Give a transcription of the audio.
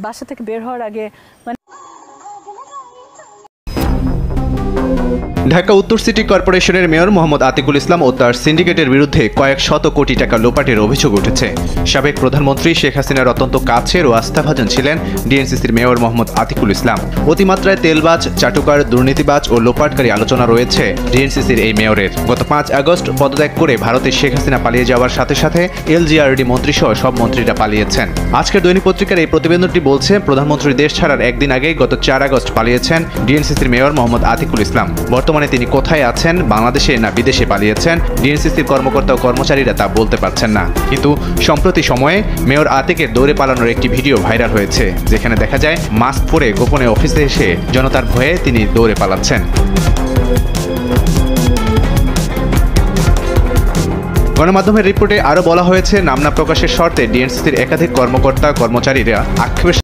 বাসা থেকে বের হওয়ার আগে ঢাকা উত্তর সিটি কর্পোরেশনের মেয়র মোহাম্মদ আতিকুল ইসলাম ও তার সিন্ডিকেটের বিরুদ্ধে কয়েক শত কোটি টাকা লোপাটের অভিযোগ উঠেছে। সাবেক প্রধানমন্ত্রী শেখ হাসিনার অত্যন্ত কাছের ও আস্থাভাজন ছিলেন ডিএনসিসির মেয়র মোহাম্মদ আতিকুল ইসলাম। অতিমাত্রায় তেলবাজ, চাটুকার, দুর্নীতিবাজ ও লোপাটকারী আলোচনা রয়েছে ডিএনসিসির এই মেয়রের। গত 5 আগস্ট পদত্যাগ করে ভারতে শেখ হাসিনা পালিয়ে যাওয়ার সাথে সাথে এলজিআরডি মন্ত্রীসহ সব মন্ত্রীরা পালিয়েছেন। আজকের দৈনিক পত্রিকার এই প্রতিবেদনটি বলছে, প্রধানমন্ত্রী দেশ ছাড়ার একদিন আগেই গত 4 আগস্ট পালিয়েছেন ডিএনসিসির মেয়র মোহাম্মদ আতিকুল ইসলাম। বর্তমানে তিনি কোথায় আছেন, বাংলাদেশে না বিদেশে পালিয়েছেন, ডিএনসিসির কর্মকর্তা ও কর্মচারীরা তা বলতে পারছেন না। কিন্তু সম্প্রতি সময়ে মেয়র আতিকের দৌড়ে পালানোর একটি ভিডিও ভাইরাল হয়েছে, যেখানে দেখা যায় মাস্ক পরে গোপনে অফিসে এসে জনতার ভয়ে তিনি দৌড়ে পালাচ্ছেন। গণমাধ্যমের রিপোর্টে আরও বলা হয়েছে, নাম না প্রকাশের শর্তে ডিএনসিসির একাধিক কর্মকর্তা কর্মচারীরা আক্ষেপের